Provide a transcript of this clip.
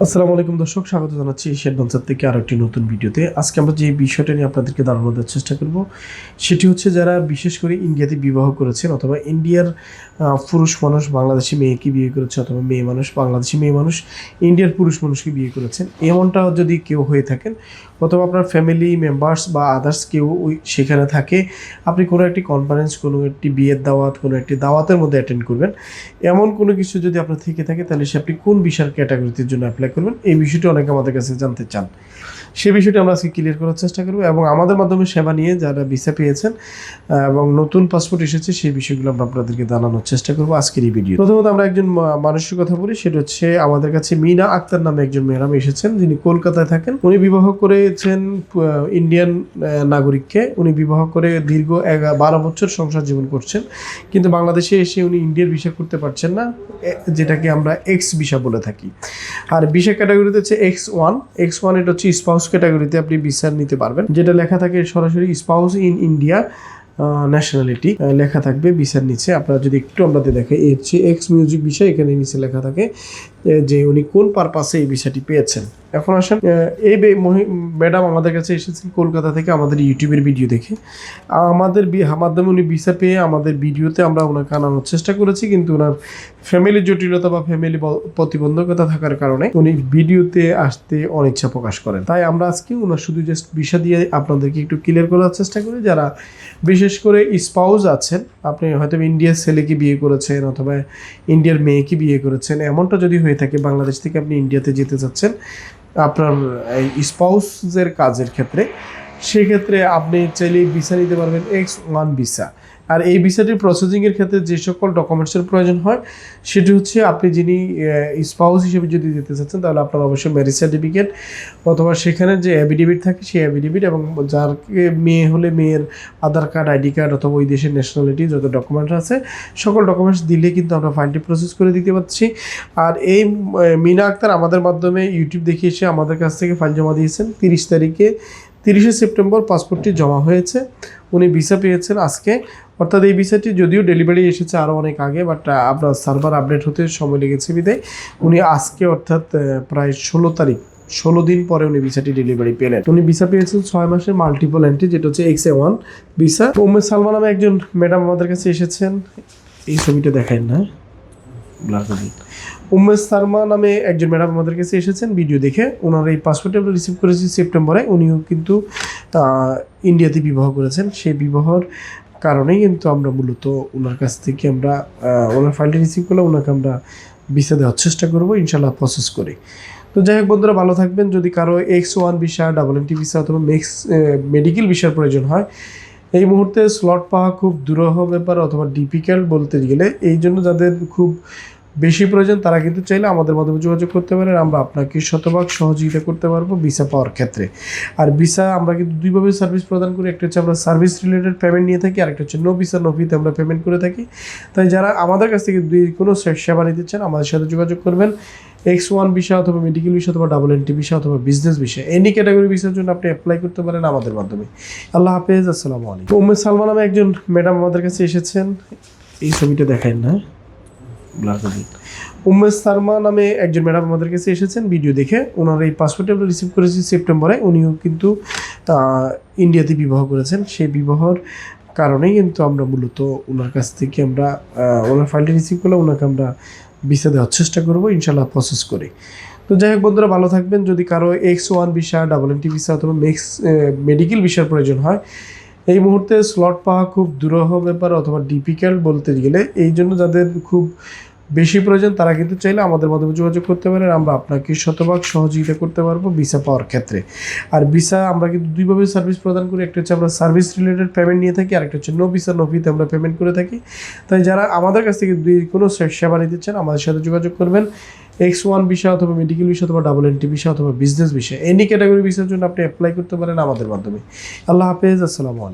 আসসালামু আলাইকুম দর্শক, স্বাগত জানাচ্ছি এশিয়ান বাঞ্চার থেকে আরও একটি নতুন ভিডিওতে। আজকে আমরা যে বিষয়টা নিয়ে আপনাদেরকে ধারণা দেওয়ার চেষ্টা করব সেটি হচ্ছে যারা বিশেষ করে ইন্ডিয়াতে বিবাহ করেছেন অথবা ইন্ডিয়ার পুরুষ মানুষ বাংলাদেশি মেয়েকে বিয়ে করেছে অথবা মেয়ে মানুষ বাংলাদেশি মেয়ে মানুষ ইন্ডিয়ার পুরুষ মানুষকে বিয়ে করেছেন, এমনটা যদি কেউ হয়ে থাকেন অথবা আপনার ফ্যামিলি মেম্বার্স বা আদার্স কেউ সেখানে থাকে, আপনি কোনো একটি কনফারেন্স, কোনো একটি বিয়ের দাওয়াত, কোনো একটি দাওয়াতের মধ্যে অ্যাটেন্ড করবেন, এমন কোনো কিছু যদি আপনার থেকে থাকে তাহলে সে আপনি কোন ভিসার ক্যাটাগরিতে জন্য অ্যাপ্লাই করবেন, এই বিষয়টি অনেকে আমাদের কাছে জানতে চান। সেই বিষয়টি আমরা আজকে ক্লিয়ার করার চেষ্টা করব এবং আমাদের মাধ্যমে সেবা নিয়ে যারা ভিসা পেয়েছেন এবং নতুন পাসপোর্ট এসেছে সেই বিষয়গুলো আমরা আপনাদেরকে জানানোর চেষ্টা করব আজকের এই ভিডিও। প্রথমত আমরা একজন মানুষের কথা বলি, সেটা হচ্ছে আমাদের কাছে মিনা আক্তার নামে একজন ম্যাডাম এসেছেন, যিনি কলকাতায় থাকেন। উনি বিবাহ করেছেন ইন্ডিয়ান নাগরিককে। উনি বিবাহ করে দীর্ঘ 12 বছর সংসার জীবন করছেন, কিন্তু বাংলাদেশে এসে উনি ইন্ডিয়ার ভিসা করতে পারছেন না, যেটাকে আমরা এক্স ভিসা বলে থাকি। আর ভিসা ক্যাটাগরিতে হচ্ছে X1 এটা হচ্ছে স্পাউস ক্যাটাগরিতে আপনি ভিসা নিতে পারবেন, যেটা লেখা থাকে সরাসরি স্পাউস ইন ইন্ডিয়া ন্যাশনালিটি লেখা থাকবে ভিসার নিচে। আপনারা যদি একটু আমাদের দেখে, এই হচ্ছে এক্স মিউজিক ভিসা, এখানে নিচে লেখা থাকে যে উনি কোন পারপাসে এই ভিসাটি পেয়েছেন। এখন আসেন, এই ম্যাডাম আমাদের কাছে এসেছেন কলকাতা থেকে আমাদের ইউটিউবের ভিডিও দেখে। আমাদের মাধ্যমে উনি ভিসা পেয়ে আমাদের ভিডিওতে আমরা ওনাকে আনানোর চেষ্টা করেছি, কিন্তু ওনার ফ্যামিলির জটিলতা বা ফ্যামিলি প্রতিবন্ধকতা থাকার কারণে উনি ভিডিওতে আসতে অনিচ্ছা প্রকাশ করেন। তাই আমরা আজকে ওনার শুধু জাস্ট ভিসা দিয়ে আপনাদেরকে একটু ক্লিয়ার করার চেষ্টা করি। যারা বিশেষ করে স্পাউস আছেন, আপনি হয়তো ইন্ডিয়ার ছেলেকে বিয়ে করেছেন অথবা ইন্ডিয়ার মেয়েকে বিয়ে করেছেন, এমনটা যদি হয়ে থাকে বাংলাদেশ থেকে আপনি ইন্ডিয়াতে যেতে চাচ্ছেন আপনার এই স্পাউসের কাজের ক্ষেত্রে, সেক্ষেত্রে আপনি চাইলে ভিসা নিতে পারবেন X1 ভিসা। আর এই ভিসাটির প্রসেসিংয়ের ক্ষেত্রে যে সকল ডকুমেন্টসের প্রয়োজন হয় সেটি হচ্ছে, আপনি যিনি স্পাউস হিসেবে যদি যেতে চাচ্ছেন তাহলে আপনার অবশ্যই ম্যারেজ সার্টিফিকেট অথবা সেখানে যে অ্যাফিডেভিট থাকে সেই অ্যাফিডেভিট, এবং যার মেয়ে হলে মেয়ের আধার কার্ড, আইডি কার্ড অথবা ওই দেশের ন্যাশনালিটি যত ডকুমেন্টস আছে সকল ডকুমেন্টস দিলে কিন্তু আমরা ফাইলটি প্রসেস করে দিতে পারছি। আর এই মিনা আক্তার আমাদের মাধ্যমে ইউটিউব দেখে এসে আমাদের কাছ থেকে ফাইল জমা দিয়েছেন 30 সেপ্টেম্বর পাসপোর্টটি জমা হয়েছে। উনি ভিসা পেয়েছেন আজকে, অর্থাৎ এই ভিসাটি যদিও ডেলিভারি এসেছে আরও অনেক আগে, বাট আপনার সার্ভার আপডেট হতে সময় লেগেছে বিধায় উনি আজকে অর্থাৎ প্রায় 16 দিন পরে উনি ভিসাটি ডেলিভারি পেলেন। উনি ভিসা পেয়েছেন 6 মাসের মাল্টিপল এন্ট্রি, যেটা হচ্ছে XA1 ভিসা। উম্মে সালমা নামে একজন ম্যাডাম আমাদের কাছে এসেছেন, এই ছবিটা দেখায় না, উম্মে সালমা নামে একজন ম্যাডাম আমাদের কাছে এসেছেন ভিডিও দেখে। ওনার এই পাসপোর্টটি আমরা রিসিভ করেছি সেপ্টেম্বরে। উনিও কিন্তু ইন্ডিয়াতে বিবাহ করেছেন, সেই বিবাহর কারণেই কিন্তু আমরা মূলত ওনার কাছ থেকে আমরা ওনার ফাইলটি রিসিভ করলে ওনাকে আমরা ভিসা দেওয়ার চেষ্টা করবো ইনশাল্লাহ প্রসেস করে। তো যাই হোক বন্ধুরা, ভালো থাকবেন। যদি কারো X1 ভিসা, NNT ভিসা অথবা মেডিকেল ভিসার প্রয়োজন হয়, এই মুহূর্তে স্লট পাওয়া খুব দুরূহ ব্যাপার অথবা ডিফিকাল্ট বলতে গেলে, এই জন্য যাদের খুব বেশি প্রয়োজন তারা কিন্তু চাইলে আমাদের মাধ্যমে যোগাযোগ করতে পারেন। আমরা আপনাকে শতভাগ সহযোগিতা করতে পারবো ভিসা পাওয়ার ক্ষেত্রে। আর ভিসা আমরা কিন্তু দুইভাবে সার্ভিস প্রদান করি, একটা হচ্ছে আমরা সার্ভিস রিলেটেড পেমেন্ট নিয়ে থাকি, আর একটা হচ্ছে নো ভিসা নো ফিতে আমরা পেমেন্ট করে থাকি। তাই যারা আমাদের কাছ থেকে কোনো সেবা নিতে চান আমাদের সাথে যোগাযোগ করবেন। X1 ভিসা অথবা মেডিকেল ভিসা অথবা NNT ভিসা অথবা বিজনেস ভিসা, এনি ক্যাটাগরি ভিসার জন্য আপনি অ্যাপ্লাই করতে পারেন আমাদের মাধ্যমে। আল্লাহ হাফেজ, আসসালামু আলাইকুম। উম্মে সালমা নামে একজন ম্যাডাম আমাদের কাছে এসেছেন, এই ছবিটা দেখায় না, উম্মে সালমা নামে একজন ম্যাডাম আমাদের কাছে এসেছেন ভিডিও দেখে। ওনার এই পাসপোর্টটি আমরা রিসিভ করেছি সেপ্টেম্বরে। উনিও কিন্তু ইন্ডিয়াতে বিবাহ করেছেন, সেই বিবাহর কারণেই কিন্তু আমরা মূলত ওনার কাছ থেকে আমরা ওনার ফাইলটি রিসিভ করলে ওনাকে আমরা ভিসা দেওয়ার চেষ্টা করবো ইনশাল্লাহ প্রসেস করে। তো যাই হোক বন্ধুরা, ভালো থাকবেন। যদি কারো X1 ভিসা, NNT ভিসা অথবা মেডিকেল ভিসার প্রয়োজন হয়, এই মুহূর্তে স্লট পাওয়া খুব দুরূহ ব্যাপার অথবা ডিফিকাল্ট বলতে গেলে, এই জন্য যাদের খুব বেশি প্রয়োজন তারা কিন্তু চাইলে আমাদের মাধ্যমে যোগাযোগ করতে পারেন। আমরা আপনাকে শতভাগ সহযোগিতা করতে পারবো ভিসা পাওয়ার ক্ষেত্রে। আর ভিসা আমরা কিন্তু দুইভাবে সার্ভিস প্রদান করি, একটা হচ্ছে আমরা সার্ভিস রিলেটেড পেমেন্ট নিয়ে থাকি, আর একটা হচ্ছে নো ভিসা নো ফিতে আমরা পেমেন্ট করে থাকি। তাই যারা আমাদের কাছ থেকে কোনো সেবা নিতে চান আমাদের সাথে যোগাযোগ করবেন। X1 ভিসা অথবা মেডিকেল ভিসা অথবা NNT ভিসা অথবা বিজনেস ভিসা, এনি ক্যাটাগরি ভিসার জন্য আপনি অ্যাপ্লাই করতে পারেন আমাদের মাধ্যমে। আল্লাহ হাফেজ, আসসালামু আলাইকুম।